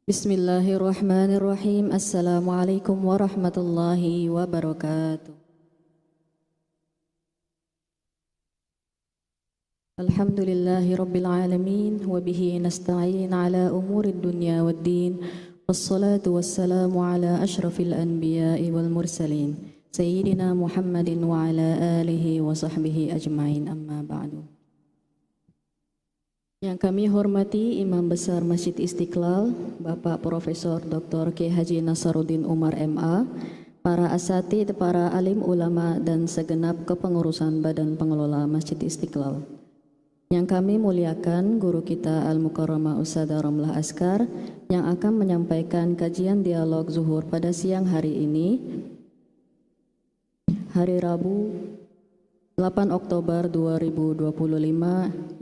Bismillahirrahmanirrahim. Assalamualaikum warahmatullahi wabarakatuh. Alhamdulillahi rabbil alamin wa bihi nasta'in ala umurid dunya waddin. Wassalatu wassalamu ala ashrafil anbiya'i wal mursalin Sayyidina Muhammadin wa ala alihi wa sahbihi ajma'in, amma ba'du. Yang kami hormati Imam Besar Masjid Istiqlal, Bapak Profesor Dr. Kiai Haji Nasaruddin Umar MA, para asatidz, para alim ulama dan segenap kepengurusan Badan Pengelola Masjid Istiqlal. Yang kami muliakan guru kita Al-Mukarramah Ustadzah Ramlah Askar yang akan menyampaikan kajian dialog zuhur pada siang hari ini, hari Rabu 8 Oktober 2025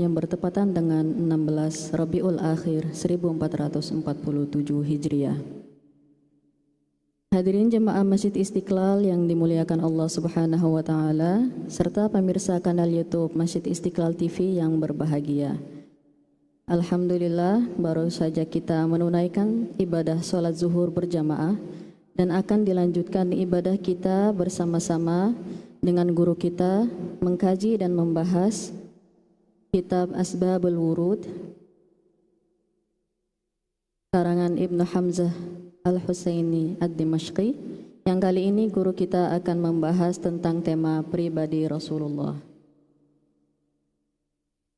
yang bertepatan dengan 16 Rabiul Akhir 1447 Hijriah. Hadirin jemaah Masjid Istiqlal yang dimuliakan Allah Subhanahu wa taala serta pemirsa kanal YouTube Masjid Istiqlal TV yang berbahagia. Alhamdulillah, baru saja kita menunaikan ibadah sholat zuhur berjamaah dan akan dilanjutkan ibadah kita bersama-sama dengan guru kita mengkaji dan membahas kitab Asbabul Wurud karangan Ibnu Hamzah Al-Husaini Ad-Dimashqi, yang kali ini guru kita akan membahas tentang tema pribadi Rasulullah.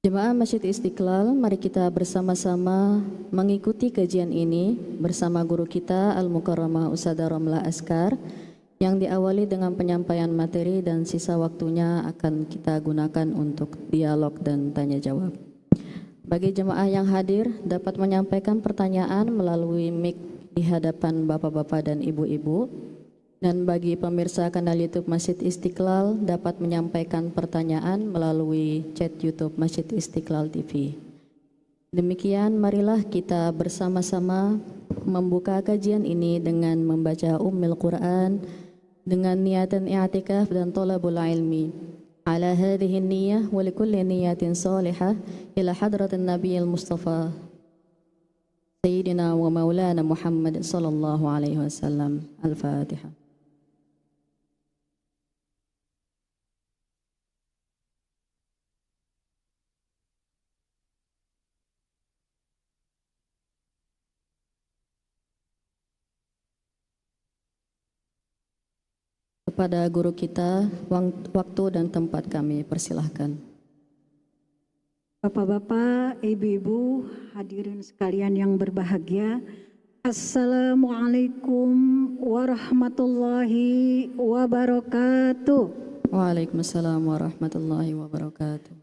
Jemaah Masjid Istiqlal, mari kita bersama-sama mengikuti kajian ini bersama guru kita Al-Mukarramah Ustadzah Ramlah Askar, yang diawali dengan penyampaian materi dan sisa waktunya akan kita gunakan untuk dialog dan tanya jawab. Bagi jemaah yang hadir dapat menyampaikan pertanyaan melalui mic di hadapan bapak-bapak dan ibu-ibu, dan bagi pemirsa kanal YouTube Masjid Istiqlal dapat menyampaikan pertanyaan melalui chat YouTube Masjid Istiqlal TV. Demikian, marilah kita bersama-sama membuka kajian ini dengan membaca Ummul Quran dengan niatan i'tikaf dan thalabul ilmi. Ala hadhihi niyyah wa likulli niyatin salihah ila hadratin nabiyil mustafa Sayyidina wa maulana Muhammad sallallahu alaihi wasallam. Al-Fatihah. Kepada guru kita, waktu dan tempat kami persilahkan. Bapak-bapak, ibu-ibu, hadirin sekalian yang berbahagia, Assalamualaikum warahmatullahi wabarakatuh. Waalaikumsalam warahmatullahi wabarakatuh.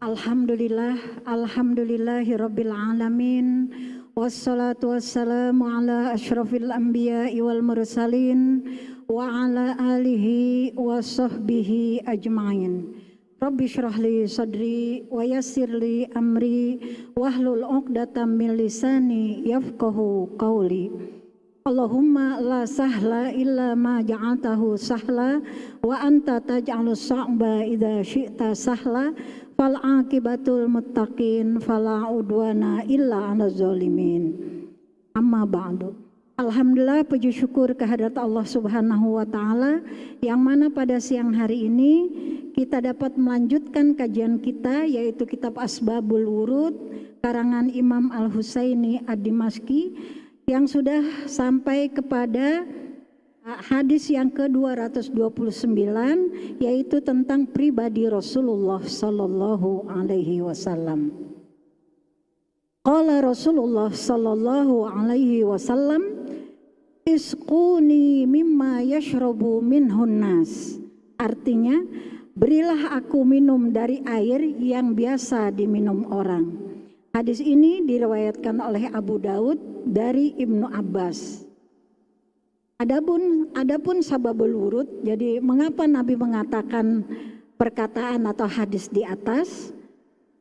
Alhamdulillahi rabbil alamin. Wassalatu wassalamu ala ashrafil anbiya'i wal mursalin wa ala alihi wa sahbihi ajma'in. Rabbi syrah li sadri wa yassir li amri wahlul 'uqdatam min lisani yafqahu qawli. Allahumma la sahla illa ma ja'altahu sahla wa anta taj'alus sa'ba idza syi'ta sahla fal 'aqibatul muttaqin fala udwana illa 'alal zalimin. Amma ba'du. Alhamdulillah, puji syukur kehadirat Allah Subhanahu wa taala yang mana pada siang hari ini kita dapat melanjutkan kajian kita, yaitu kitab Asbabul Wurud karangan Imam Al-Husaini Ad-Dimashqi, yang sudah sampai kepada hadis yang ke-229, yaitu tentang pribadi Rasulullah sallallahu alaihi wasallam. Qala Rasulullah sallallahu alaihi wasallam, isquni mimma yashrabu minhun nas. Artinya, berilah aku minum dari air yang biasa diminum orang. Hadis ini diriwayatkan oleh Abu Daud dari Ibnu Abbas. Adapun sababul wurud, jadi mengapa Nabi mengatakan perkataan atau hadis di atas?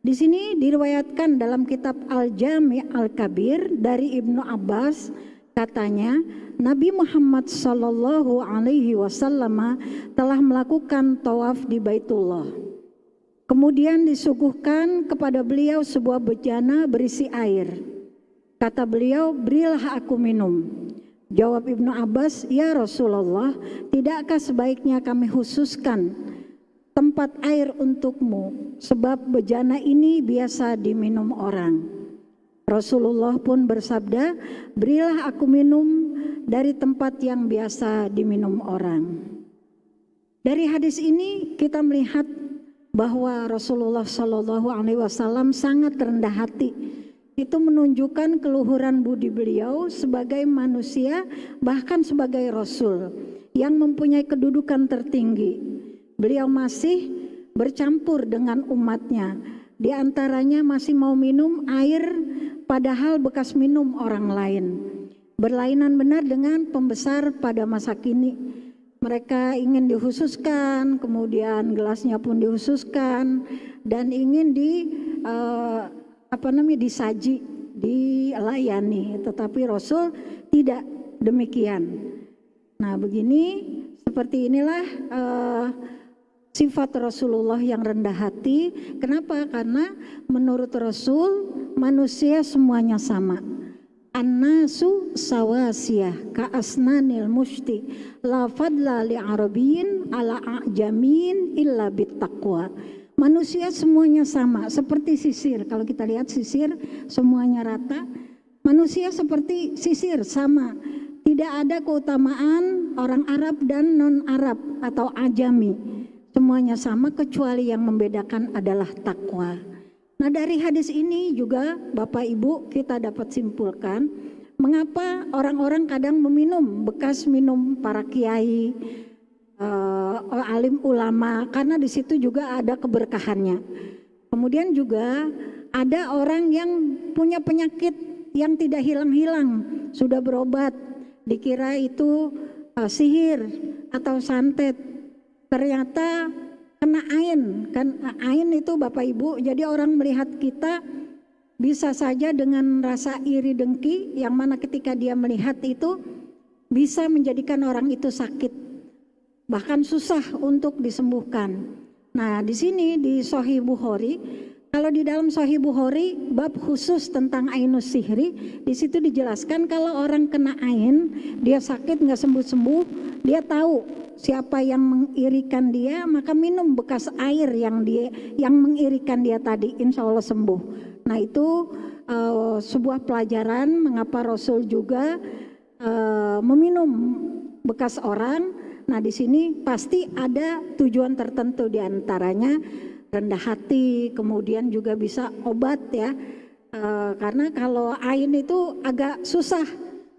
Di sini diriwayatkan dalam kitab Al-Jami' Al-Kabir dari Ibnu Abbas, katanya Nabi Muhammad sallallahu alaihi wasallam telah melakukan tawaf di Baitullah. Kemudian disuguhkan kepada beliau sebuah bejana berisi air. Kata beliau, berilah aku minum. Jawab Ibnu Abbas, ya Rasulullah, tidakkah sebaiknya kami khususkan tempat air untukmu, sebab bejana ini biasa diminum orang. Rasulullah pun bersabda, berilah aku minum dari tempat yang biasa diminum orang. Dari hadis ini kita melihat bahwa Rasulullah Shallallahu Alaihi Wasallam sangat rendah hati. Itu menunjukkan keluhuran budi beliau sebagai manusia, bahkan sebagai Rasul yang mempunyai kedudukan tertinggi. Beliau masih bercampur dengan umatnya. Di antaranya masih mau minum air padahal bekas minum orang lain. Berlainan benar dengan pembesar pada masa kini. Mereka ingin dikhususkan, kemudian gelasnya pun dikhususkan dan ingin disaji, dilayani. Tetapi Rasul tidak demikian. Nah, begini, seperti inilah sifat Rasulullah yang rendah hati. Kenapa? Karena menurut Rasul manusia semuanya sama. An-nasu sawasiyah ka asnanil mushti la fadla li arabiyyin ala a'jamin illa bittaqwa. Manusia semuanya sama seperti sisir. Kalau kita lihat sisir semuanya rata. Manusia seperti sisir sama. Tidak ada keutamaan orang Arab dan non-Arab atau ajami. Semuanya sama kecuali yang membedakan adalah takwa. Nah, dari hadis ini juga Bapak Ibu kita dapat simpulkan mengapa orang-orang kadang meminum bekas minum para kiai, alim ulama, karena di situ juga ada keberkahannya. Kemudian juga ada orang yang punya penyakit yang tidak hilang-hilang, sudah berobat, dikira itu sihir atau santet, ternyata kena ain. Kan ain itu Bapak Ibu, jadi orang melihat kita bisa saja dengan rasa iri dengki, yang mana ketika dia melihat itu bisa menjadikan orang itu sakit, bahkan susah untuk disembuhkan. Nah, di sini di Sahih Bukhari, kalau di dalam Sahih Bukhari bab khusus tentang ainus sihri, di situ dijelaskan kalau orang kena ain, dia sakit nggak sembuh-sembuh, dia tahu siapa yang mengirikan dia, maka minum bekas air yang mengirikan dia tadi, insya Allah sembuh. Nah, itu sebuah pelajaran mengapa Rasul juga meminum bekas orang. Nah, di sini pasti ada tujuan tertentu, diantaranya rendah hati, kemudian juga bisa obat ya, karena kalau ain itu agak susah.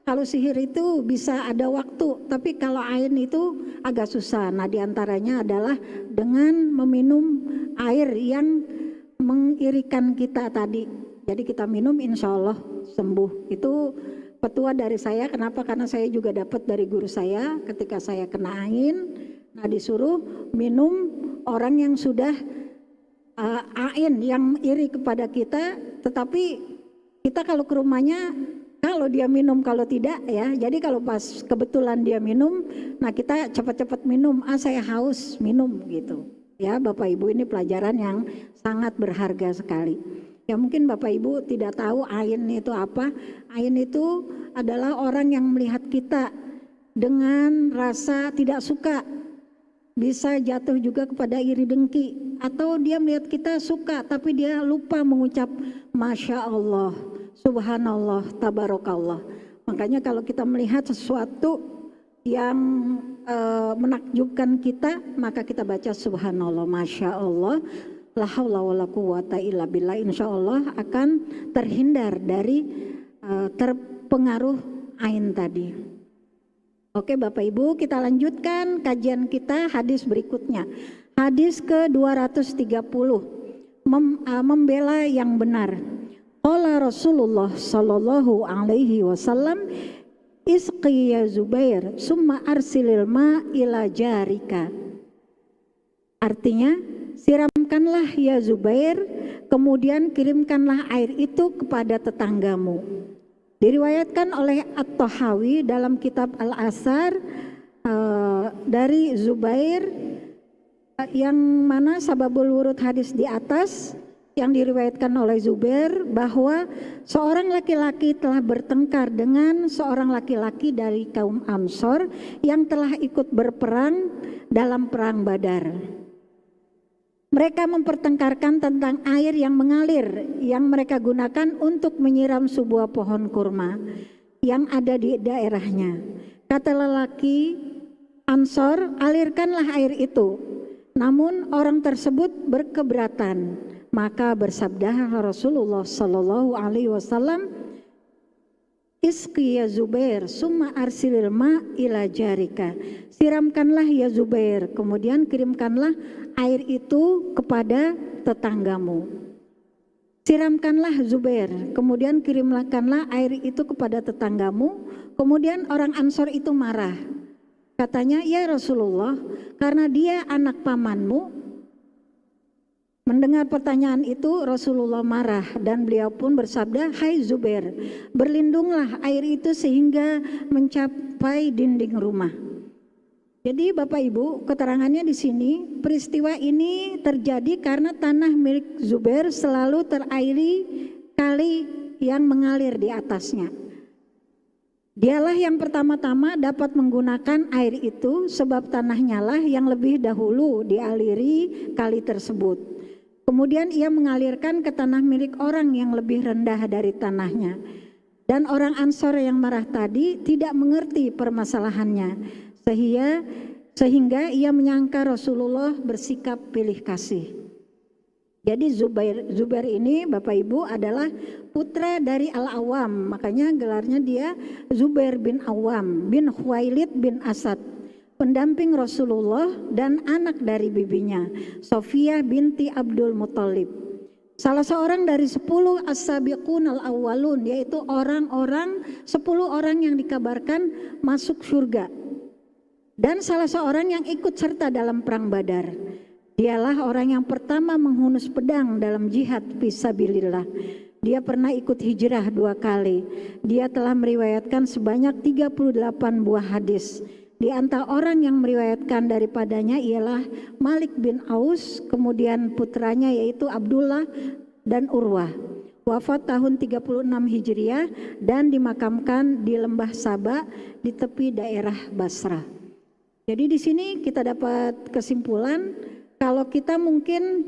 Kalau sihir itu bisa ada waktu, tapi kalau ain itu agak susah. Nah, diantaranya adalah dengan meminum air yang mengirikan kita tadi. Jadi kita minum insya Allah sembuh. Itu petua dari saya. Kenapa? Karena saya juga dapat dari guru saya ketika saya kena ain. Nah, disuruh minum orang yang sudah ain yang iri kepada kita, tetapi kita kalau ke rumahnya, kalau dia minum, kalau tidak ya. Jadi kalau pas kebetulan dia minum, nah kita cepat-cepat minum. Saya haus, minum gitu. Ya Bapak Ibu, ini pelajaran yang sangat berharga sekali. Ya mungkin Bapak Ibu tidak tahu ain itu apa. Ain itu adalah orang yang melihat kita dengan rasa tidak suka. Bisa jatuh juga kepada iri dengki. Atau dia melihat kita suka tapi dia lupa mengucap Masya Allah, Subhanallah, Tabarakallah. Makanya kalau kita melihat sesuatu yang menakjubkan kita, maka kita baca Subhanallah, Masya Allah, la haula wala quwata illa billah. Insya Allah akan terhindar dari terpengaruh ain tadi. Oke Bapak Ibu, kita lanjutkan kajian kita hadis berikutnya. Hadis ke-230, membela yang benar. Qala Rasulullah sallallahu alaihi wasallam, isqi ya Zubair summa arsilil ma ila jarika. Artinya, siramkanlah ya Zubair, kemudian kirimkanlah air itu kepada tetanggamu. Diriwayatkan oleh At-Tahawi dalam kitab Al-Asar dari Zubair, yang mana sababul wurud hadis di atas yang diriwayatkan oleh Zubair bahwa seorang laki-laki telah bertengkar dengan seorang laki-laki dari kaum Ansor yang telah ikut berperang dalam perang Badar. Mereka mempertengkarkan tentang air yang mengalir yang mereka gunakan untuk menyiram sebuah pohon kurma yang ada di daerahnya. Kata lelaki Ansor, alirkanlah air itu. Namun orang tersebut berkeberatan. Maka bersabda Rasulullah Sallallahu Alaihi Wasallam, Isqi ya Zubair, summa arsilil ma ila jarika. Siramkanlah ya Zubair, kemudian kirimkanlah air itu kepada tetanggamu. Siramkanlah Zubair, kemudian kirimkanlah air itu kepada tetanggamu. Kemudian orang Ansor itu marah. Katanya, ya Rasulullah, karena dia anak pamanmu. Mendengar pertanyaan itu Rasulullah marah dan beliau pun bersabda, hai Zubair, berlindunglah air itu sehingga mencapai dinding rumah. Jadi Bapak Ibu, keterangannya di sini, peristiwa ini terjadi karena tanah milik Zubair selalu terairi kali yang mengalir di atasnya. Dialah yang pertama-tama dapat menggunakan air itu sebab tanahnya lah yang lebih dahulu dialiri kali tersebut. Kemudian ia mengalirkan ke tanah milik orang yang lebih rendah dari tanahnya. Dan orang Ansor yang marah tadi tidak mengerti permasalahannya. Sehingga ia menyangka Rasulullah bersikap pilih kasih. Jadi Zubair ini Bapak Ibu adalah putra dari Al-Awwam. Makanya gelarnya dia Zubair bin Awwam bin Khuwailid bin Asad, pendamping Rasulullah dan anak dari bibinya Sofiyah binti Abdul Muthalib. Salah seorang dari 10 as-sabiqun al-awwalun, yaitu orang-orang 10 orang yang dikabarkan masuk surga. Dan salah seorang yang ikut serta dalam perang Badar. Dialah orang yang pertama menghunus pedang dalam jihad fisabilillah. Dia pernah ikut hijrah 2 kali. Dia telah meriwayatkan sebanyak 38 buah hadis. Di antara orang yang meriwayatkan daripadanya ialah Malik bin Aus, kemudian putranya yaitu Abdullah dan Urwah. Wafat tahun 36 Hijriah dan dimakamkan di lembah Saba di tepi daerah Basrah. Jadi di sini kita dapat kesimpulan kalau kita mungkin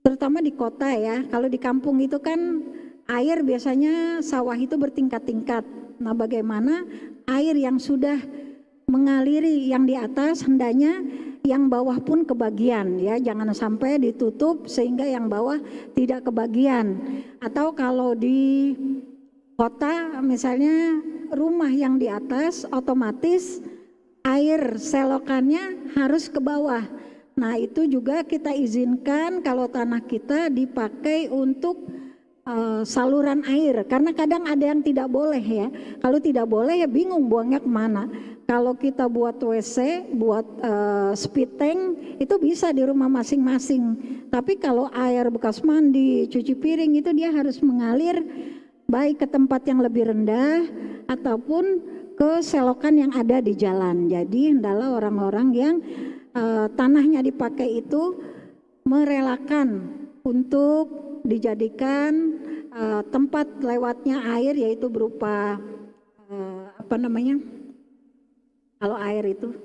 terutama di kota ya, kalau di kampung itu kan air biasanya sawah itu bertingkat-tingkat. Nah, bagaimana air yang sudah mengaliri yang di atas hendaknya yang bawah pun kebagian ya, jangan sampai ditutup sehingga yang bawah tidak kebagian. Atau kalau di kota misalnya rumah yang di atas otomatis air selokannya harus ke bawah. Nah, itu juga kita izinkan kalau tanah kita dipakai untuk saluran air, karena kadang ada yang tidak boleh ya. Kalau tidak boleh ya bingung buangnya kemana. Kalau kita buat WC, buat speed tank itu bisa di rumah masing-masing. Tapi kalau air bekas mandi, cuci piring itu dia harus mengalir baik ke tempat yang lebih rendah ataupun ke selokan yang ada di jalan. Jadi hendaklah orang-orang yang tanahnya dipakai itu merelakan untuk dijadikan tempat lewatnya air, yaitu berupa kalau air itu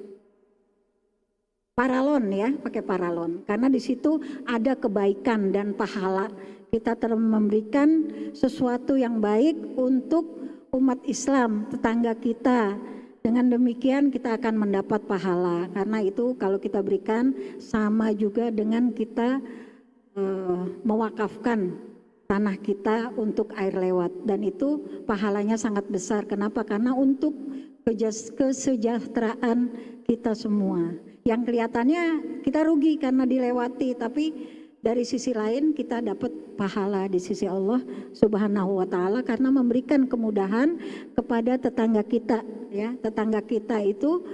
paralon ya, pakai paralon, karena di situ ada kebaikan dan pahala. Kita telah memberikan sesuatu yang baik untuk umat Islam, tetangga kita. Dengan demikian kita akan mendapat pahala, karena itu kalau kita berikan sama juga dengan kita mewakafkan tanah kita untuk air lewat, dan itu pahalanya sangat besar. Kenapa? Karena untuk kesejahteraan kita semua. Yang kelihatannya kita rugi karena dilewati, tapi dari sisi lain kita dapat pahala di sisi Allah Subhanahu wa taala karena memberikan kemudahan kepada tetangga kita ya. Tetangga kita itu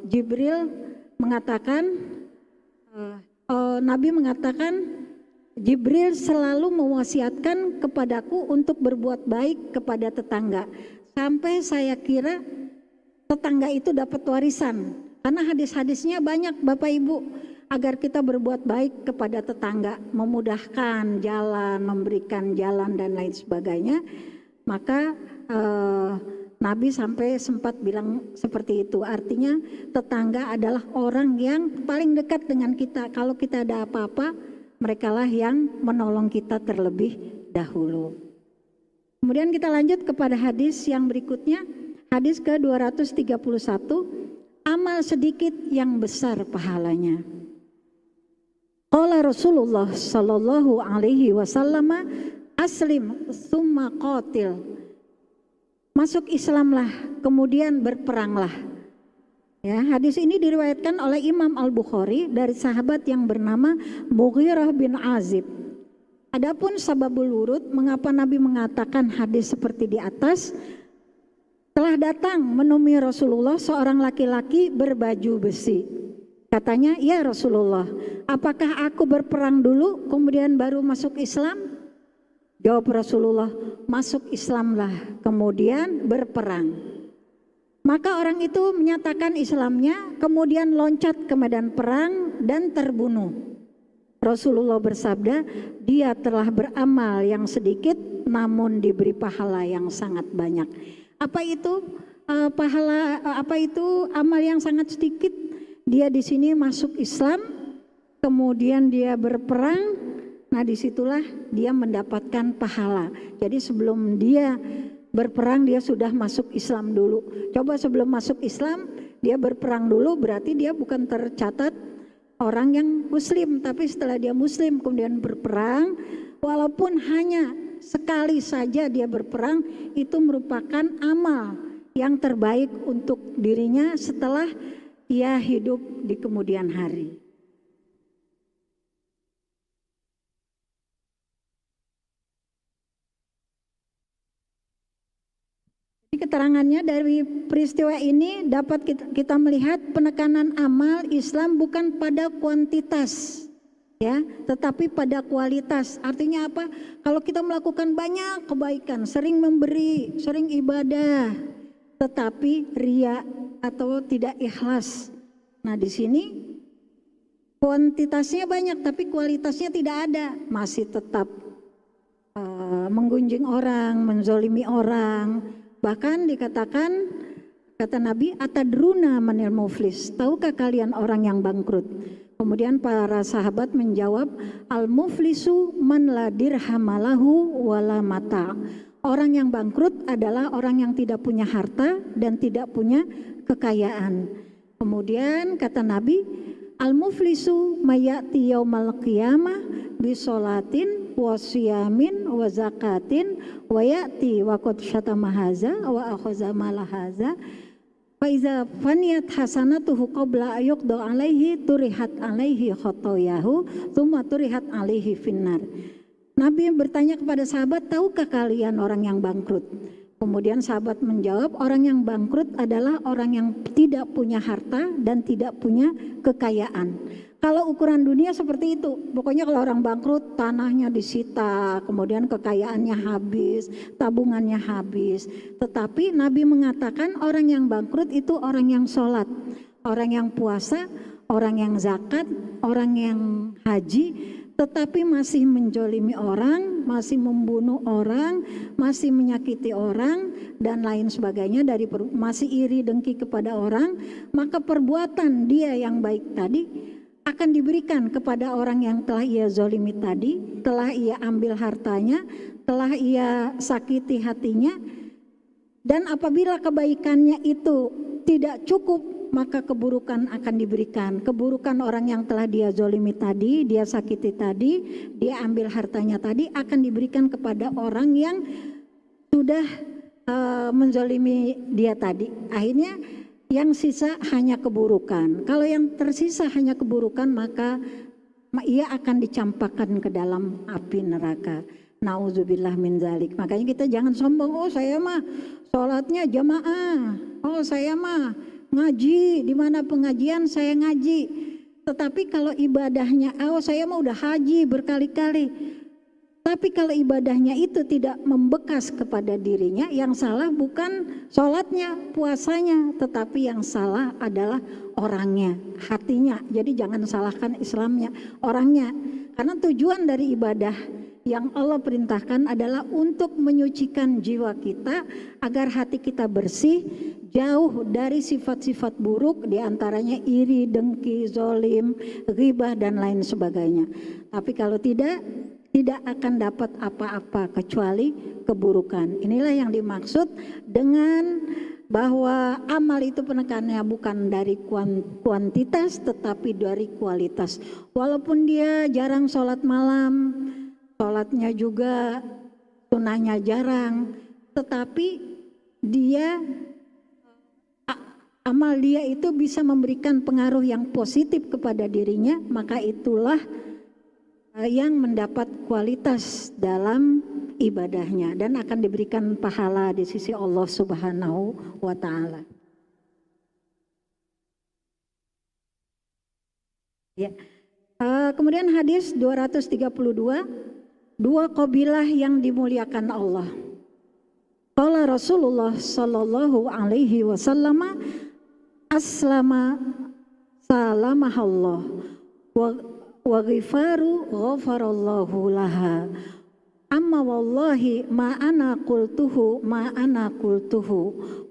Jibril mengatakan Nabi mengatakan Jibril selalu mewasiatkan kepadaku untuk berbuat baik kepada tetangga, sampai saya kira tetangga itu dapat warisan. Karena hadis-hadisnya banyak Bapak Ibu. agar kita berbuat baik kepada tetangga, memudahkan jalan, memberikan jalan dan lain sebagainya. Maka Nabi sampai sempat bilang seperti itu. Artinya tetangga adalah orang yang paling dekat dengan kita. Kalau kita ada apa-apa, merekalah yang menolong kita terlebih dahulu. Kemudian kita lanjut kepada hadis yang berikutnya. Hadis ke-231, amal sedikit yang besar pahalanya. Qala Rasulullah sallallahu alaihi wasallam, aslim summa qatil. Masuk Islamlah, kemudian berperanglah. Ya, hadis ini diriwayatkan oleh Imam Al-Bukhari dari sahabat yang bernama Mughirah bin Azib. Adapun sababul wurud, mengapa Nabi mengatakan hadis seperti di atas? Telah datang menemui Rasulullah seorang laki-laki berbaju besi. Katanya, ya Rasulullah, apakah aku berperang dulu kemudian baru masuk Islam? Jawab Rasulullah, masuk Islamlah kemudian berperang. Maka orang itu menyatakan Islamnya, kemudian loncat ke medan perang dan terbunuh. Rasulullah bersabda, dia telah beramal yang sedikit namun diberi pahala yang sangat banyak. Apa itu pahala? Apa itu amal yang sangat sedikit? Dia di sini masuk Islam, kemudian dia berperang. Nah, disitulah dia mendapatkan pahala. Jadi sebelum dia berperang dia sudah masuk Islam dulu. Coba sebelum masuk Islam dia berperang dulu, berarti dia bukan tercatat orang yang Muslim. Tapi setelah dia Muslim kemudian berperang, walaupun hanya sekali saja dia berperang, itu merupakan amal yang terbaik untuk dirinya setelah ia hidup di kemudian hari. Keterangannya dari peristiwa ini dapat kita melihat penekanan amal Islam bukan pada kuantitas, ya, tetapi pada kualitas. Artinya apa? Kalau kita melakukan banyak kebaikan, sering memberi, sering ibadah, tetapi riya atau tidak ikhlas. Nah, di sini kuantitasnya banyak tapi kualitasnya tidak ada, masih tetap menggunjing orang, menzolimi orang. Bahkan dikatakan, kata Nabi, atadruna manil muflis, tahukah kalian orang yang bangkrut? Kemudian para sahabat menjawab, al muflisu man la dirhamalahu wala mata. Orang yang bangkrut adalah orang yang tidak punya harta dan tidak punya kekayaan. Kemudian kata Nabi, al muflisu mayati yaumal qiyamah bisolatin wa siyamin wa zakatin wa ya'ti wa qad syatama haza wa akhaza mala haza fa iza faniyat hasanatuhu qabla ayuqda alaihi turihat alaihi khotoyahu thumma turihat alaihi finnar. Nabi bertanya kepada sahabat, tahukah kalian orang yang bangkrut? Kemudian sahabat menjawab, orang yang bangkrut adalah orang yang tidak punya harta dan tidak punya kekayaan. Kalau ukuran dunia seperti itu, pokoknya kalau orang bangkrut tanahnya disita, kemudian kekayaannya habis, tabungannya habis. Tetapi Nabi mengatakan orang yang bangkrut itu orang yang sholat, orang yang puasa, orang yang zakat, orang yang haji, tetapi masih menjolimi orang, masih membunuh orang, masih menyakiti orang, dan lain sebagainya, masih iri dengki kepada orang, maka perbuatan dia yang baik tadi akan diberikan kepada orang yang telah ia zolimi tadi, telah ia ambil hartanya, telah ia sakiti hatinya. Dan apabila kebaikannya itu tidak cukup, maka keburukan akan diberikan. Keburukan orang yang telah dia zolimi tadi, dia sakiti tadi, dia ambil hartanya tadi, akan diberikan kepada orang yang sudah menzolimi dia tadi. Akhirnya yang sisa hanya keburukan. Kalau yang tersisa hanya keburukan, maka ia akan dicampakkan ke dalam api neraka. Nauzubillah min zalik. Makanya kita jangan sombong, oh saya mah sholatnya jamaah, oh saya mah ngaji, di mana pengajian saya ngaji. Tetapi kalau ibadahnya, oh saya mah udah haji berkali-kali. Tapi kalau ibadahnya itu tidak membekas kepada dirinya, yang salah bukan sholatnya, puasanya, tetapi yang salah adalah orangnya, hatinya. Jadi jangan salahkan Islamnya, orangnya. Karena tujuan dari ibadah yang Allah perintahkan adalah untuk menyucikan jiwa kita agar hati kita bersih, jauh dari sifat-sifat buruk, diantaranya iri, dengki, zolim, ghibah dan lain sebagainya. Tapi kalau tidak akan dapat apa-apa kecuali keburukan. Inilah yang dimaksud dengan bahwa amal itu penekannya bukan dari kuantitas tetapi dari kualitas. Walaupun dia jarang sholat malam, sholatnya juga sunahnya jarang, tetapi dia amal dia itu bisa memberikan pengaruh yang positif kepada dirinya, maka itulah yang mendapat kualitas dalam ibadahnya dan akan diberikan pahala di sisi Allah Subhanahu wa taala. Ya. Kemudian hadis 232, dua qabilah yang dimuliakan Allah. Qala Rasulullah sallallahu alaihi wasallam, aslama salamahallah wa ghifaru ghafarallahu laha. Amma wallahi ma ana qultuhu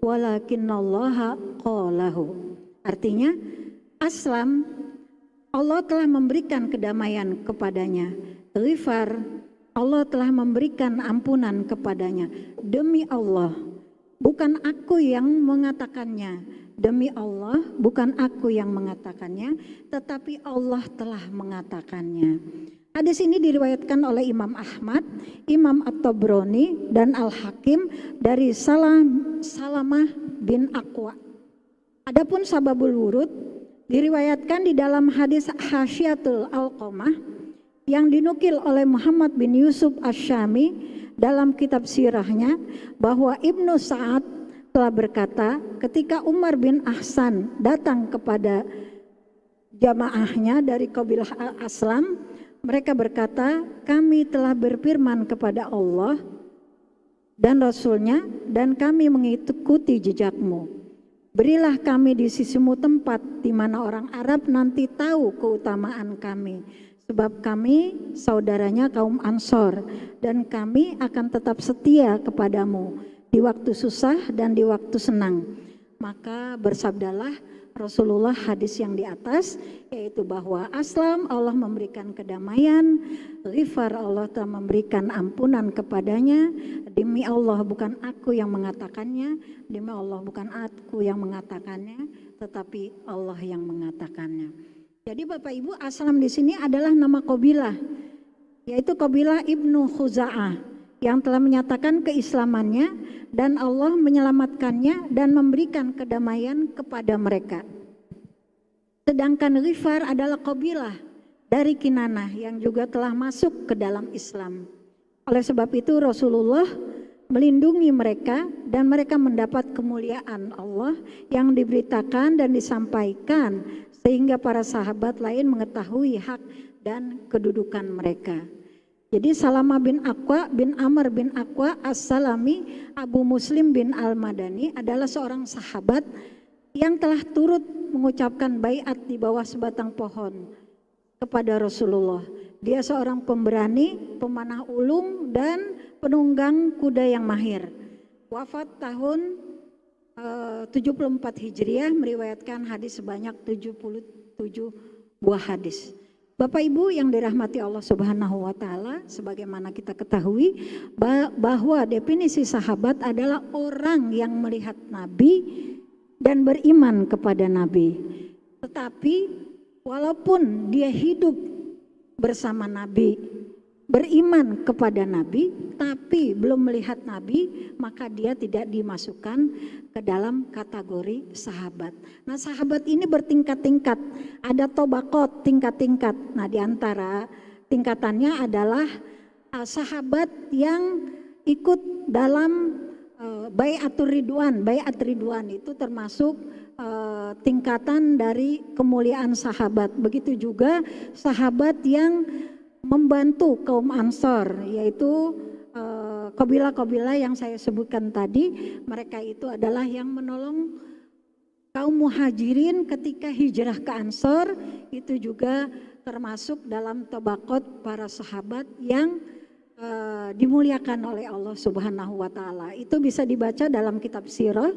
walakinallaha qalahu. Artinya, aslam, Allah telah memberikan kedamaian kepadanya. Ghifar, Allah telah memberikan ampunan kepadanya. Demi Allah, bukan aku yang mengatakannya. Demi Allah, bukan aku yang mengatakannya, tetapi Allah telah mengatakannya. Hadis ini diriwayatkan oleh Imam Ahmad, Imam At-Tabrani, dan Al-Hakim dari Salamah bin Aqwa. Adapun sababul wurud diriwayatkan di dalam hadis Hasyiatul Alqamah yang dinukil oleh Muhammad bin Yusuf Asy-Syami dalam kitab sirahnya, bahwa Ibnu Sa'ad telah berkata, ketika Umar bin Ahsan datang kepada jamaahnya dari kabilah Al-Aslam, mereka berkata, kami telah berfirman kepada Allah dan Rasulnya, dan kami mengikuti jejakmu. Berilah kami di sisimu tempat di mana orang Arab nanti tahu keutamaan kami. Sebab kami saudaranya kaum Ansor, dan kami akan tetap setia kepadamu di waktu susah dan di waktu senang. Maka bersabdalah Rasulullah hadis yang di atas, yaitu bahwa aslam, Allah memberikan kedamaian, ghifar, Allah telah memberikan ampunan kepadanya. Demi Allah, bukan aku yang mengatakannya, demi Allah, bukan aku yang mengatakannya, tetapi Allah yang mengatakannya. Jadi Bapak Ibu, aslam di sini adalah nama qabilah, yaitu qabilah Ibnu Khuza'ah yang telah menyatakan keislamannya dan Allah menyelamatkannya dan memberikan kedamaian kepada mereka. Sedangkan Ghifar adalah qabilah dari Kinanah yang juga telah masuk ke dalam Islam. Oleh sebab itu Rasulullah melindungi mereka dan mereka mendapat kemuliaan Allah yang diberitakan dan disampaikan sehingga para sahabat lain mengetahui hak dan kedudukan mereka. Jadi Salamah bin Aqwa bin Amr bin Aqwa As-Salami Abu Muslim bin Al-Madani adalah seorang sahabat yang telah turut mengucapkan baiat di bawah sebatang pohon kepada Rasulullah. Dia seorang pemberani, pemanah ulung dan penunggang kuda yang mahir. Wafat tahun 74 Hijriah, meriwayatkan hadis sebanyak 77 buah hadis. Bapak Ibu yang dirahmati Allah Subhanahu wa taala, sebagaimana kita ketahui bahwa definisi sahabat adalah orang yang melihat Nabi dan beriman kepada Nabi. Tetapi walaupun dia hidup bersama Nabi, beriman kepada Nabi, tapi belum melihat Nabi, maka dia tidak dimasukkan ke dalam kategori sahabat. Nah, sahabat ini bertingkat-tingkat, ada tobakot, tingkat-tingkat. Nah, di antara tingkatannya adalah sahabat yang ikut dalam Bai'atur Ridwan. Bai'at Ridwan itu termasuk tingkatan dari kemuliaan sahabat. Begitu juga sahabat yang membantu kaum Ansor, yaitu kabilah-kabilah yang saya sebutkan tadi. Mereka itu adalah yang menolong kaum muhajirin ketika hijrah ke Ansor. Itu juga termasuk dalam tabaqat para sahabat yang dimuliakan oleh Allah Subhanahu wa taala. Itu bisa dibaca dalam kitab Sirah,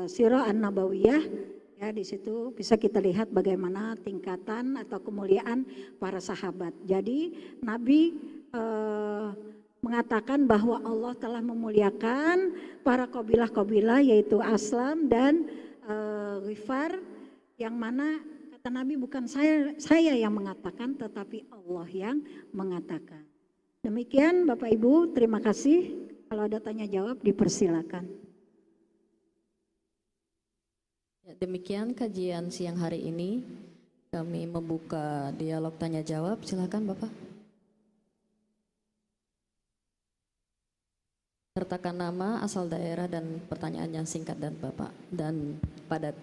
Sirah An-Nabawiyah. Ya, di situ bisa kita lihat bagaimana tingkatan atau kemuliaan para sahabat. Jadi Nabi mengatakan bahwa Allah telah memuliakan para kabilah-kabilah, yaitu Aslam dan Ghifar, yang mana kata Nabi, bukan saya yang mengatakan, tetapi Allah yang mengatakan. Demikian Bapak Ibu, terima kasih. Kalau ada tanya jawab dipersilakan. Ya, demikian kajian siang hari ini. Kami membuka dialog tanya jawab. Silakan Bapak. Sertakan nama, asal daerah, dan pertanyaan yang singkat dan Bapak dan padat.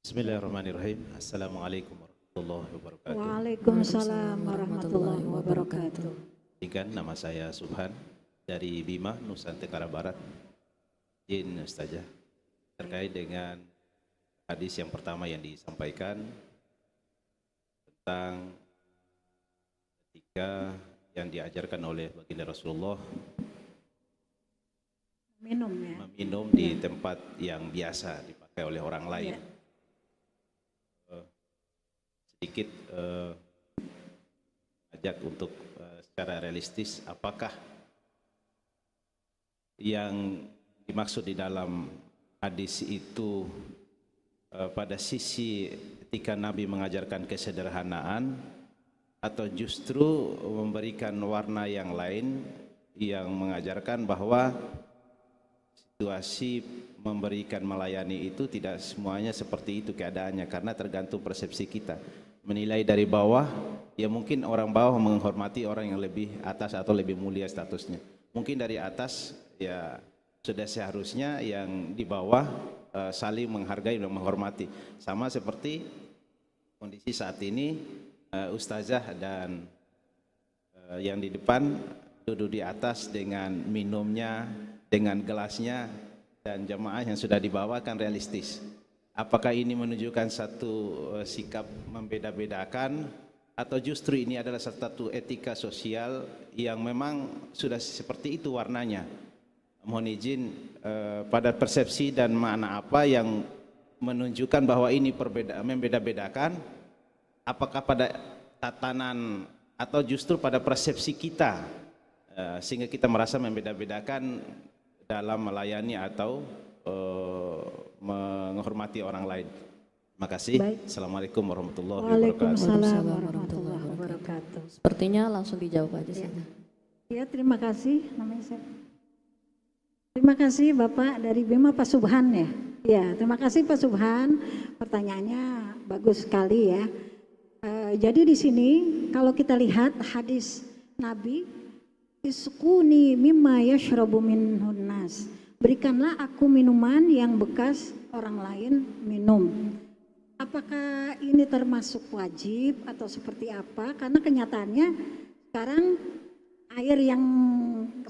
Bismillahirrahmanirrahim. Assalamualaikum warahmatullahi wabarakatuh. Waalaikumsalam warahmatullahi wabarakatuh. Nama saya Subhan dari Bima, Nusa Tenggara Barat. Izin Ustazah, terkait dengan hadis yang pertama yang disampaikan tentang ketika yang diajarkan oleh baginda Rasulullah meminum di tempat yang biasa dipakai oleh orang lain. Sedikit ajak untuk secara realistis, apakah yang dimaksud di dalam hadis itu pada sisi ketika Nabi mengajarkan kesederhanaan, atau justru memberikan warna yang lain yang mengajarkan bahwa situasi memberikan melayani itu tidak semuanya seperti itu keadaannya, karena tergantung persepsi kita. Menilai dari bawah, ya mungkin orang bawah menghormati orang yang lebih atas atau lebih mulia statusnya. Mungkin dari atas ya sudah seharusnya yang di bawah saling menghargai dan menghormati. Sama seperti kondisi saat ini, Ustazah dan yang di depan duduk di atas dengan minumnya, dengan gelasnya, dan jemaah yang sudah dibawakan realistis. Apakah ini menunjukkan satu sikap membeda-bedakan, atau justru ini adalah satu etika sosial yang memang sudah seperti itu warnanya? Mohon izin, pada persepsi dan makna apa yang menunjukkan bahwa ini membeda-bedakan? Apakah pada tatanan atau justru pada persepsi kita, sehingga kita merasa membeda-bedakan dalam melayani atau menghormati orang lain? Terima kasih. Baik. Assalamualaikum warahmatullahi wabarakatuh. Waalaikumsalam warahmatullahi wabarakatuh. Sepertinya langsung dijawab aja saja. Ya, terima kasih. Namanya saya. Terima kasih Bapak dari Bima, Pak Subhan ya. Ya, terima kasih Pak Subhan. Pertanyaannya bagus sekali ya. Jadi di sini kalau kita lihat hadis Nabi, isquni mimma yashrabu minhun nas. Berikanlah aku minuman yang bekas orang lain minum. Apakah ini termasuk wajib atau seperti apa? Karena kenyataannya sekarang air yang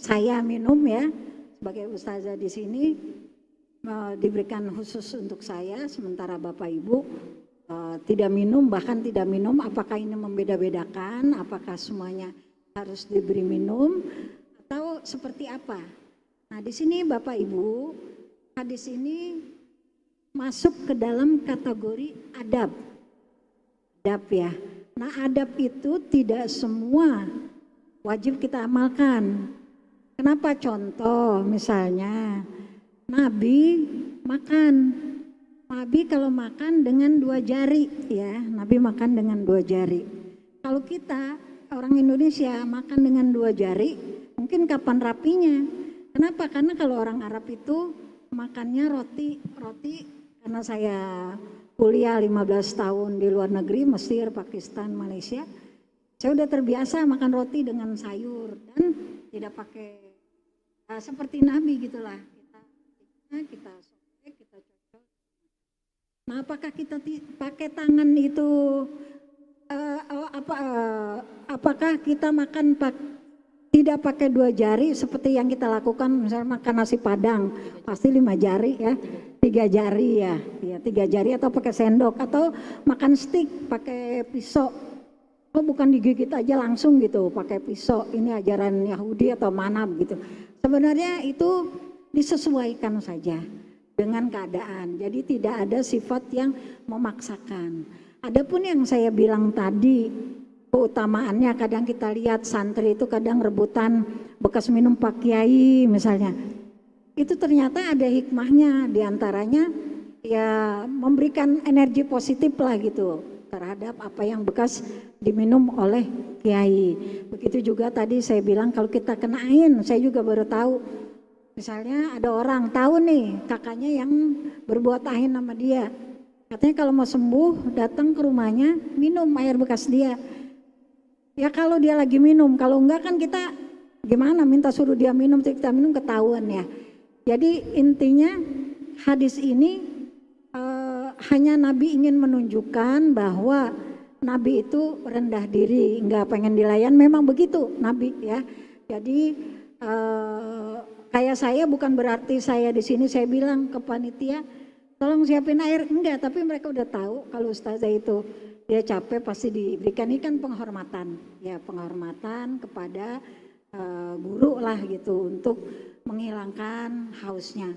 saya minum ya, sebagai ustazah di sini diberikan khusus untuk saya, sementara Bapak Ibu tidak minum, bahkan tidak minum. Apakah ini membeda-bedakan? Apakah semuanya harus diberi minum atau seperti apa? Nah, di sini Bapak Ibu, hadis ini masuk ke dalam kategori adab. Adab ya. Nah, adab itu tidak semua wajib kita amalkan. Kenapa? Contoh misalnya Nabi makan. Nabi kalau makan dengan 2 jari ya, Nabi makan dengan 2 jari. Kalau kita orang Indonesia makan dengan 2 jari, mungkin kapan rapinya? Kenapa? Karena kalau orang Arab itu makannya roti, karena saya kuliah 15 tahun di luar negeri, Mesir, Pakistan, Malaysia, saya udah terbiasa makan roti dengan sayur dan tidak pakai seperti Nabi gitulah. Kita sobek, kita cocok. Nah, apakah kita pakai tangan itu apakah kita makan tidak pakai 2 jari seperti yang kita lakukan misalnya makan nasi padang pasti 5 jari ya, 3 jari ya, 3 jari atau pakai sendok atau makan stick pakai pisau. Oh, bukan digigit aja langsung gitu pakai pisau. Ini ajaran Yahudi atau mana gitu. Sebenarnya itu disesuaikan saja dengan keadaan. Jadi tidak ada sifat yang memaksakan. Adapun yang saya bilang tadi, keutamaannya kadang kita lihat santri itu kadang rebutan bekas minum Pak Kiai misalnya. Itu ternyata ada hikmahnya, diantaranya ya memberikan energi positif lah gitu terhadap apa yang bekas diminum oleh Kiai. Begitu juga tadi saya bilang kalau kita kena ain, saya juga baru tahu. Misalnya ada orang tahu nih kakaknya yang berbuat ain sama dia. Katanya kalau mau sembuh datang ke rumahnya minum air bekas dia. Ya kalau dia lagi minum, kalau enggak kan kita gimana minta suruh dia minum, kita minum ketahuan ya. Jadi intinya hadis ini hanya Nabi ingin menunjukkan bahwa Nabi itu rendah diri, enggak pengen dilayan, memang begitu Nabi ya. Jadi kayak saya bukan berarti saya di sini saya bilang ke panitia tolong siapin air, enggak, tapi mereka udah tahu kalau ustazah itu dia capek pasti diberikan. Ini kan penghormatan ya, penghormatan kepada guru lah gitu untuk menghilangkan hausnya.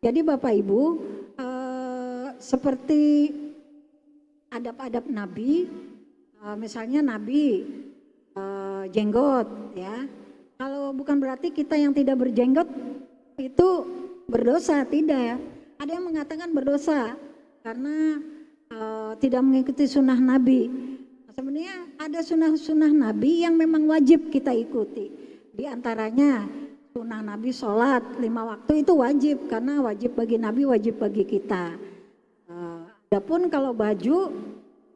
Jadi Bapak Ibu seperti adab-adab Nabi, misalnya Nabi jenggot ya. Kalau bukan berarti kita yang tidak berjenggot itu berdosa, tidak ya. Ada yang mengatakan berdosa karena tidak mengikuti sunnah Nabi. Sebenarnya ada sunnah-sunnah Nabi yang memang wajib kita ikuti. Di antaranya sunnah Nabi sholat 5 waktu itu wajib karena wajib bagi Nabi, wajib bagi kita. Adapun kalau baju,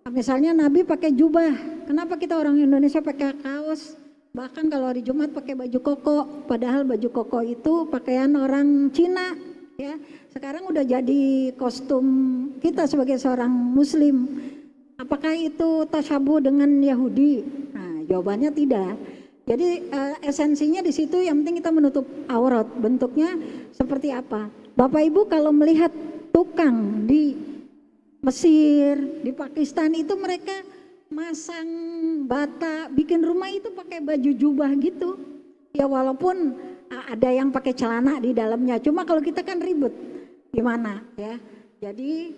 misalnya Nabi pakai jubah, kenapa kita orang Indonesia pakai kaos? Bahkan kalau hari Jumat pakai baju koko, padahal baju koko itu pakaian orang Cina ya. Sekarang udah jadi kostum kita sebagai seorang Muslim. Apakah itu tasyabuh dengan Yahudi? Nah, jawabannya tidak. Jadi esensinya di situ yang penting kita menutup aurat. Bentuknya seperti apa? Bapak Ibu kalau melihat tukang di Mesir, di Pakistan itu mereka masang bata, bikin rumah itu pakai baju jubah gitu. Ya walaupun ada yang pakai celana di dalamnya, cuma kalau kita kan ribet, gimana ya? Jadi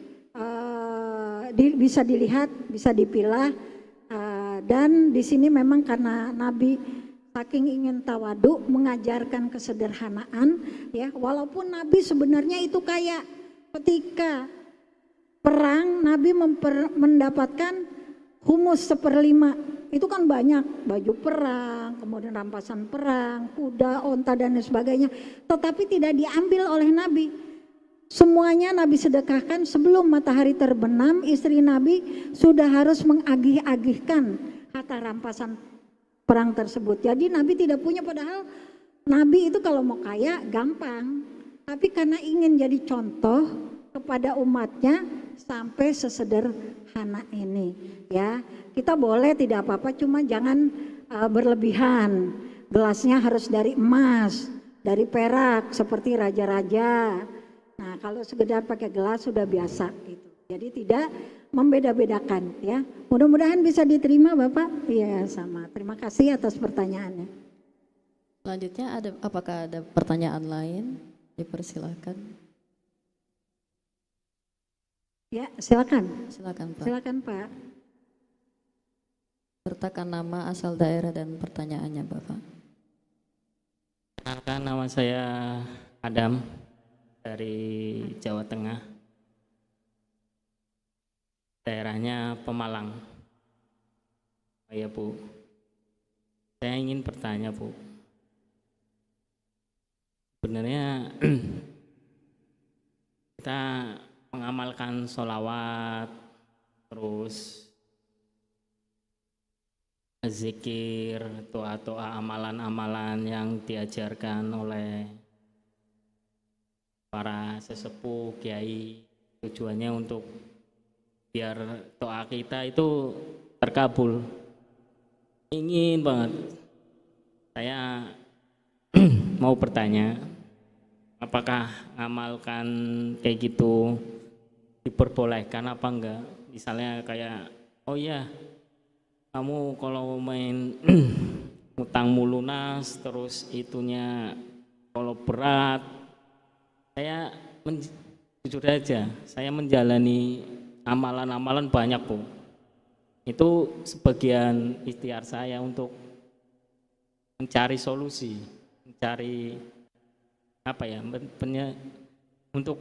bisa dilihat, bisa dipilah, dan di sini memang karena Nabi saking ingin tawadu, mengajarkan kesederhanaan, ya walaupun Nabi sebenarnya itu kaya ketika perang Nabi mendapatkan humus 1/5 itu kan banyak, baju perang, kemudian rampasan perang, kuda, onta dan sebagainya, tetapi tidak diambil oleh Nabi. Semuanya Nabi sedekahkan sebelum matahari terbenam. Istri Nabi sudah harus mengagih-agihkan harta rampasan perang tersebut. Jadi Nabi tidak punya, padahal Nabi itu kalau mau kaya gampang, tapi karena ingin jadi contoh kepada umatnya sampai sesederhana ini ya. Kita boleh tidak apa-apa, cuma jangan berlebihan. Gelasnya harus dari emas, dari perak seperti raja-raja. Nah kalau sekedar pakai gelas sudah biasa gitu. Jadi tidak membeda-bedakan ya. Mudah-mudahan bisa diterima Bapak. Iya sama. Terima kasih atas pertanyaannya. Selanjutnya apakah ada pertanyaan lain? Dipersilakan. Ya, silakan. Silakan Pak. Silakan Pak. Sertakan nama, asal daerah dan pertanyaannya Bapak. Perkenalkan, nama saya Adam dari Jawa Tengah. Daerahnya Pemalang. Oh ya Bu, saya ingin bertanya Bu. Sebenarnya kita mengamalkan sholawat, terus zikir, doa-doa, amalan-amalan yang diajarkan oleh para sesepuh, kiai, tujuannya untuk biar doa kita itu terkabul. Ingin banget. Saya mau bertanya, apakah ngamalkan kayak gitu diperbolehkan apa enggak? Misalnya kayak, oh ya, kamu kalau main utangmu lunas, terus itunya kalau berat, saya jujur aja, saya menjalani amalan-amalan banyak, Bu. Itu sebagian ikhtiar saya untuk mencari solusi, mencari apa ya, untuk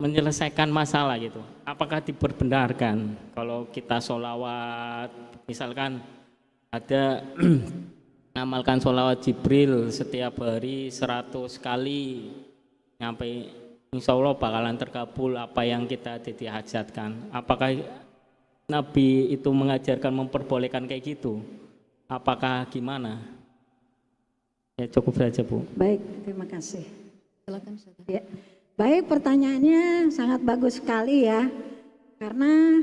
menyelesaikan masalah gitu. Apakah diperbenarkan kalau kita sholawat, misalkan ada ngamalkan sholawat Jibril setiap hari 100 kali, sampai insya Allah bakalan terkabul apa yang kita hajatkan. Apakah Nabi itu mengajarkan memperbolehkan kayak gitu? Apakah gimana? Ya cukup saja, Bu. Baik, terima kasih. Silakan Ustaz. Ya. Baik, pertanyaannya sangat bagus sekali ya. Karena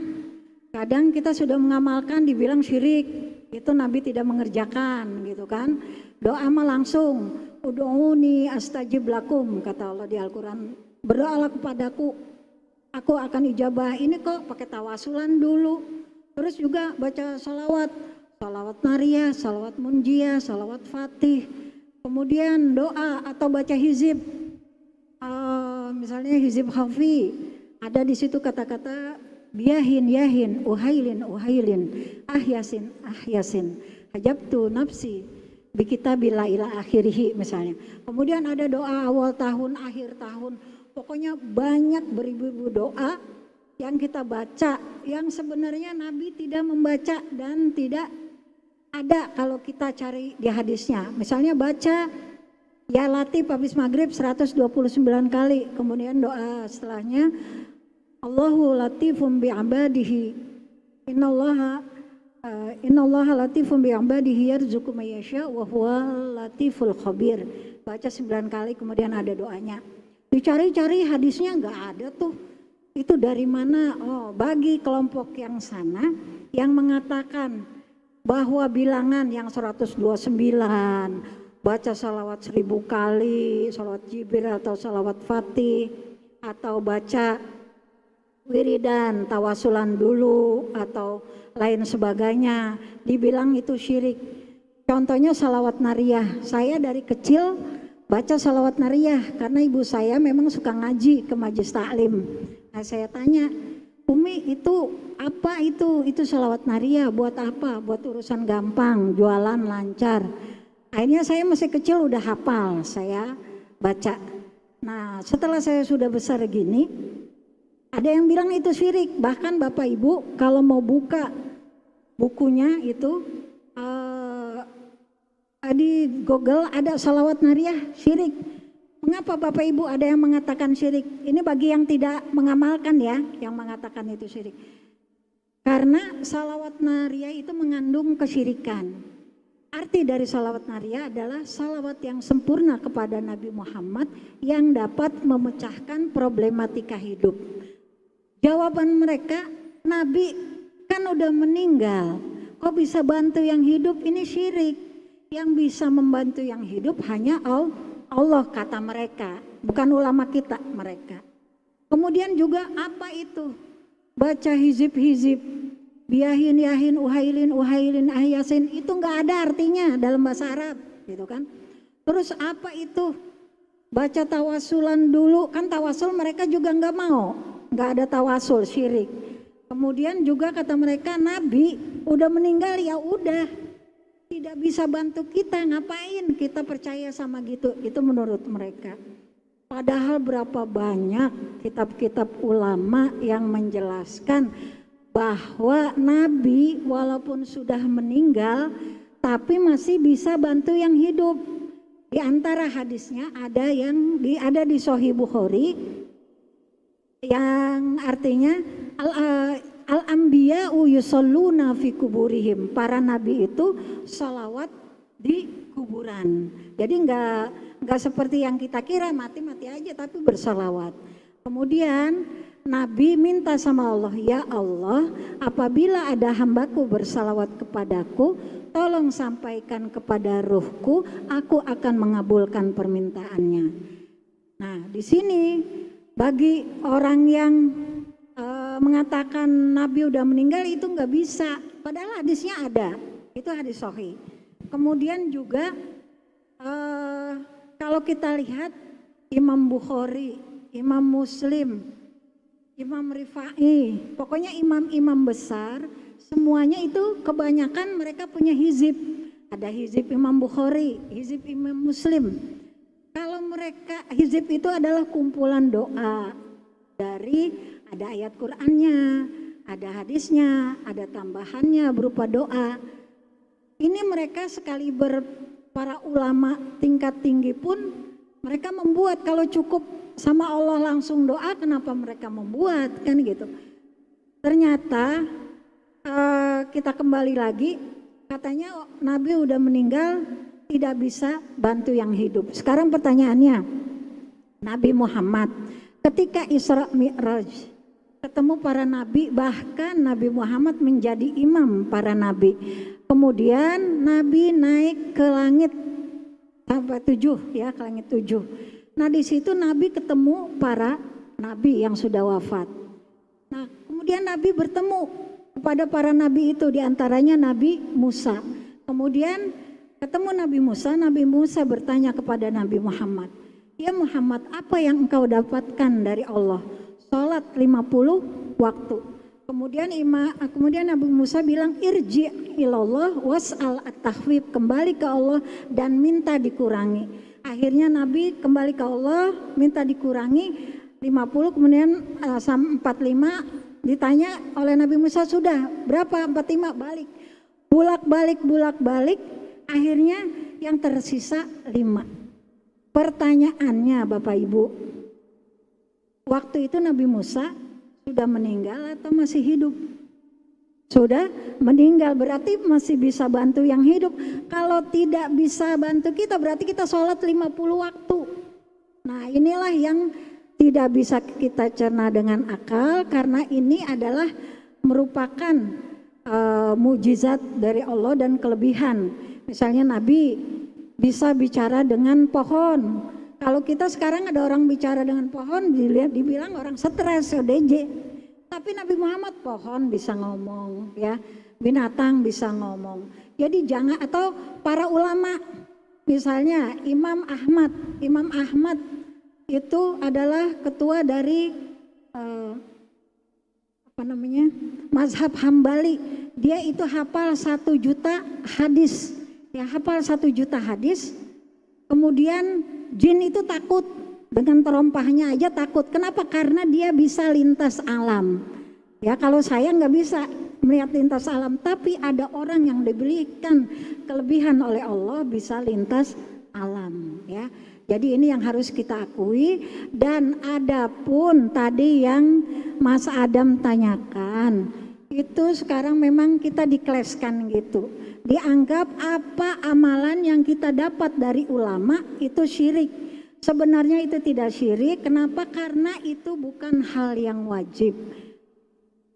kadang kita sudah mengamalkan dibilang syirik, itu Nabi tidak mengerjakan gitu kan. Doa mah langsung, ud'uni astajib lakum, kata Allah di Al-Quran. Berdoalah kepadaku, aku akan ijabah. Ini kok pakai tawasulan dulu. Terus juga baca salawat, salawat nariyah, salawat munjiyah, salawat fatih. Kemudian doa atau baca hizib. Misalnya hizib khafi, ada di situ kata-kata biyahin yahin, uhailin uhailin, ahyasin ahyasin, hajabtu nafsi bikitabillah ila akhirih misalnya. Kemudian ada doa awal tahun, akhir tahun. Pokoknya banyak beribu-ribu doa yang kita baca, yang sebenarnya Nabi tidak membaca dan tidak ada kalau kita cari di hadisnya. Misalnya baca ya Latif habis maghrib 129 kali, kemudian doa setelahnya Allahu latifum bi'abadihi innallaha latifum bi'abadihi yarzuqu may yasha wa huwa latiful khabir. Baca 9 kali kemudian ada doanya. Dicari-cari hadisnya enggak ada tuh. Itu dari mana? Oh, bagi kelompok yang sana yang mengatakan bahwa bilangan yang 129 baca salawat 1000 kali, salawat Jibril atau salawat Fatih, atau baca wiridan, tawasulan dulu, atau lain sebagainya, dibilang itu syirik. Contohnya salawat nariyah, saya dari kecil baca salawat nariyah karena ibu saya memang suka ngaji ke majelis taklim. Nah saya tanya, Umi itu apa itu? Itu salawat nariyah buat apa? Buat urusan gampang, jualan lancar. Akhirnya saya masih kecil udah hafal, saya baca. Nah setelah saya sudah besar gini, ada yang bilang itu syirik. Bahkan Bapak Ibu kalau mau buka bukunya itu di Google ada salawat nariyah syirik. Mengapa Bapak Ibu ada yang mengatakan syirik? Ini bagi yang tidak mengamalkan ya, yang mengatakan itu syirik. Karena salawat nariyah itu mengandung kesyirikan. Arti dari salawat nariyah adalah salawat yang sempurna kepada Nabi Muhammad yang dapat memecahkan problematika hidup. Jawaban mereka, Nabi kan udah meninggal, kok bisa bantu yang hidup? Ini syirik. Yang bisa membantu yang hidup hanya Allah, kata mereka, bukan ulama kita, mereka. Kemudian juga apa itu? Baca hizib-hizib, biyahin yahin uhailin uhailin ahyasin, itu nggak ada artinya dalam bahasa Arab gitu kan. Terus apa itu? Baca tawasulan dulu, kan tawasul mereka juga nggak mau, nggak ada tawasul, syirik. Kemudian juga kata mereka Nabi udah meninggal, ya udah tidak bisa bantu kita, ngapain kita percaya sama gitu, itu menurut mereka. Padahal berapa banyak kitab-kitab ulama yang menjelaskan bahwa Nabi walaupun sudah meninggal tapi masih bisa bantu yang hidup. Di antara hadisnya ada di Sahih Bukhari yang artinya al-anbiya'u yusalluna fi kuburihim. Para nabi itu salawat di kuburan. Jadi enggak seperti yang kita kira mati aja tapi bersalawat. Kemudian Nabi minta sama Allah, ya Allah, apabila ada hambaku bersalawat kepadaku, tolong sampaikan kepada ruhku, aku akan mengabulkan permintaannya. Nah, di sini bagi orang yang mengatakan Nabi udah meninggal itu nggak bisa, padahal hadisnya ada, itu hadis sahih. Kemudian juga kalau kita lihat Imam Bukhari, Imam Muslim, Imam Rifai, pokoknya imam-imam besar, semuanya itu kebanyakan mereka punya hizib. Ada hizib Imam Bukhari, hizib Imam Muslim. Kalau mereka, hizib itu adalah kumpulan doa dari ada ayat Qur'annya, ada hadisnya, ada tambahannya berupa doa. Ini mereka sekali para ulama tingkat tinggi pun mereka membuat, kalau cukup sama Allah langsung doa, kenapa mereka membuat, kan gitu. Ternyata kita kembali lagi, katanya Nabi udah meninggal, tidak bisa bantu yang hidup. Sekarang pertanyaannya, Nabi Muhammad ketika Isra Mi'raj ketemu para nabi, bahkan Nabi Muhammad menjadi imam para nabi. Kemudian Nabi naik ke langit sampai 7 ya, ke langit 7. Nah di situ Nabi ketemu para nabi yang sudah wafat. Nah kemudian Nabi bertemu kepada para nabi itu, diantaranya Nabi Musa. Kemudian ketemu Nabi Musa bertanya kepada Nabi Muhammad, ya Muhammad, apa yang engkau dapatkan dari Allah? Salat 50 waktu. Kemudian Nabi Musa bilang, irji ilallah was'al at-tahwib, kembali ke Allah dan minta dikurangi. Akhirnya Nabi kembali ke Allah, minta dikurangi 50, kemudian 45 ditanya oleh Nabi Musa, sudah berapa? 45, balik. Bulak-balik, akhirnya yang tersisa 5. Pertanyaannya Bapak Ibu, waktu itu Nabi Musa sudah meninggal atau masih hidup? Sudah meninggal, berarti masih bisa bantu yang hidup. Kalau tidak bisa bantu kita, berarti kita sholat 50 waktu. Nah inilah yang tidak bisa kita cerna dengan akal, karena ini adalah merupakan mujizat dari Allah dan kelebihan. Misalnya Nabi bisa bicara dengan pohon. Kalau kita sekarang ada orang bicara dengan pohon, dibilang orang stres, ODJ. Tapi Nabi Muhammad, pohon bisa ngomong, ya, binatang bisa ngomong. Jadi jangan, atau para ulama, misalnya Imam Ahmad itu adalah ketua dari mazhab Hambali. Dia itu hafal 1 juta hadis, ya, hafal 1 juta hadis. Kemudian jin itu takut, dengan terompahnya aja takut. Kenapa? Karena dia bisa lintas alam. Ya, kalau saya nggak bisa melihat lintas alam, tapi ada orang yang diberikan kelebihan oleh Allah bisa lintas alam. Ya, jadi ini yang harus kita akui. Dan adapun tadi yang Mas Adam tanyakan, itu sekarang memang kita dikleskan gitu. Dianggap apa amalan yang kita dapat dari ulama itu syirik. Sebenarnya itu tidak syirik. Kenapa? Karena itu bukan hal yang wajib.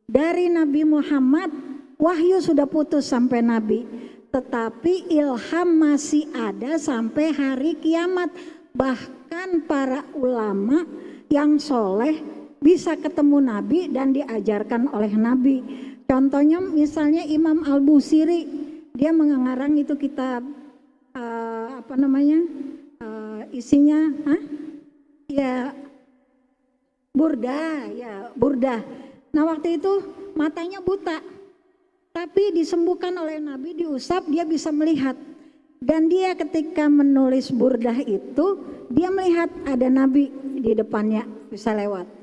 Dari Nabi Muhammad, wahyu sudah putus sampai Nabi. Tetapi ilham masih ada sampai hari kiamat. Bahkan para ulama yang soleh bisa ketemu Nabi dan diajarkan oleh Nabi. Contohnya misalnya Imam Al-Busiri, dia mengarang itu kitab isinya Burdah. Nah waktu itu matanya buta, tapi disembuhkan oleh Nabi, diusap dia bisa melihat. Dan dia ketika menulis Burdah itu, dia melihat ada Nabi di depannya bisa lewat.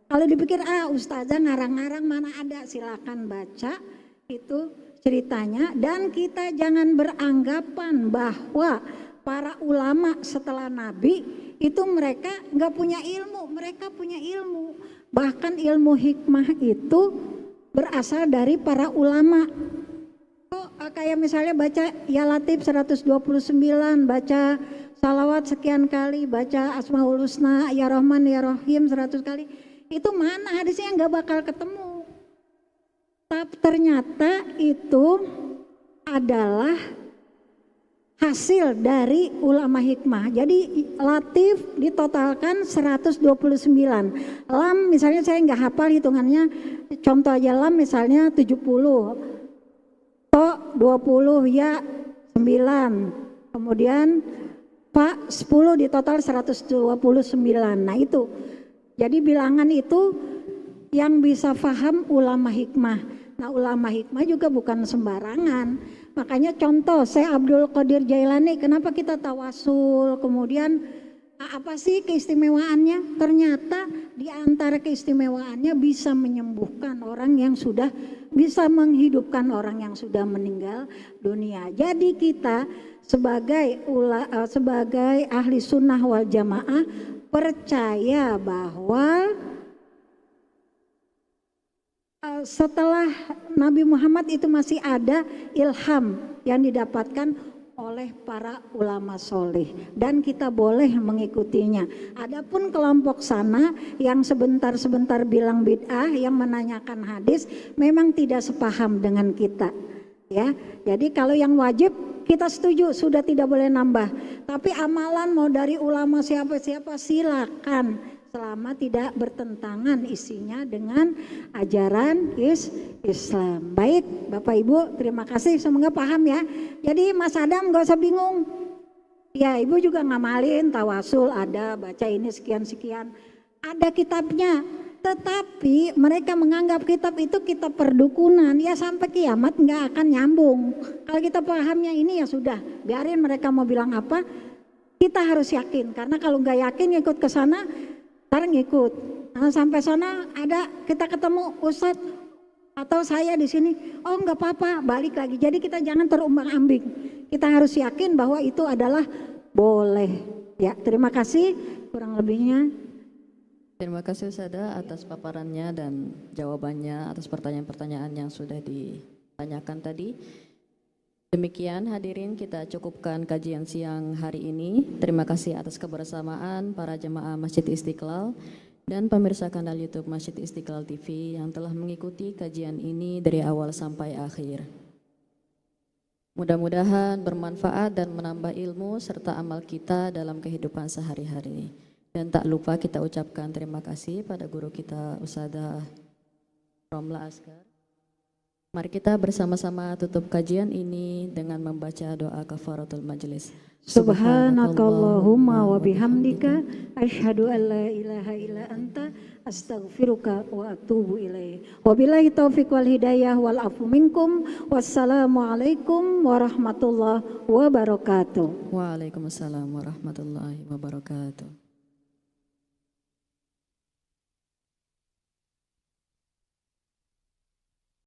Kalau dipikir ustazah ngarang-ngarang, mana ada, silakan baca itu ceritanya. Dan kita jangan beranggapan bahwa para ulama setelah Nabi itu mereka nggak punya ilmu, mereka punya ilmu. Bahkan ilmu hikmah itu berasal dari para ulama. Kayak misalnya baca Ya Latif 129, baca salawat sekian kali, baca Asmaul Husna, Ya Rahman, Ya Rahim 100 kali. Itu mana hadisnya, nggak bakal ketemu. Tapi ternyata itu adalah hasil dari ulama hikmah. Jadi latif ditotalkan 129. Lam misalnya saya nggak hafal hitungannya, contoh aja lam misalnya 70, to 20, ya 9, kemudian pak 10 di total 129. Nah itu, jadi bilangan itu yang bisa paham ulama hikmah. Nah ulama hikmah juga bukan sembarangan. Makanya contoh saya Abdul Qadir Jailani, kenapa kita tawasul, kemudian apa sih keistimewaannya? Ternyata di antara keistimewaannya bisa menyembuhkan orang yang sudah, bisa menghidupkan orang yang sudah meninggal dunia. Jadi kita sebagai ahli sunnah wal jamaah percaya bahwa setelah Nabi Muhammad itu masih ada ilham yang didapatkan oleh para ulama soleh dan kita boleh mengikutinya. Adapun kelompok sana yang sebentar-sebentar bilang bid'ah, yang menanyakan hadis, memang tidak sepaham dengan kita. Ya, jadi kalau yang wajib kita setuju, sudah tidak boleh nambah. Tapi amalan mau dari ulama siapa-siapa silakan, selama tidak bertentangan isinya dengan ajaran Islam. Baik Bapak Ibu, terima kasih, semoga paham ya. Jadi Mas Adam gak usah bingung. Ya Ibu juga ngamalin tawasul, ada baca ini sekian-sekian, ada kitabnya. Tetapi mereka menganggap kitab itu kitab perdukunan, ya sampai kiamat gak akan nyambung. Kalau kita pahamnya ini ya sudah, biarin mereka mau bilang apa, kita harus yakin. Karena kalau gak yakin ikut ke sana, sekarang ikut. Nah, sampai sana ada kita ketemu Ustadz atau saya di sini, oh nggak apa-apa, balik lagi. Jadi kita jangan terumbang-ambing. Kita harus yakin bahwa itu adalah boleh. Ya, terima kasih kurang lebihnya. Terima kasih Ustazah atas paparannya dan jawabannya atas pertanyaan-pertanyaan yang sudah ditanyakan tadi. Demikian hadirin, kita cukupkan kajian siang hari ini. Terima kasih atas kebersamaan para jemaah Masjid Istiqlal dan pemirsa kanal YouTube Masjid Istiqlal TV yang telah mengikuti kajian ini dari awal sampai akhir. Mudah-mudahan bermanfaat dan menambah ilmu serta amal kita dalam kehidupan sehari-hari. Dan tak lupa kita ucapkan terima kasih pada guru kita Ustazah Romlah Askar. Mari kita bersama-sama tutup kajian ini dengan membaca doa kafaratul majlis. Subhanakallahumma wa bihamdika asyhadu an la ilaha illa anta astaghfiruka wa atubu ilaih. Wabillahi taufiq wal hidayah wal afu minkum. Wassalamualaikum warahmatullahi wabarakatuh. Waalaikumsalam warahmatullahi wabarakatuh.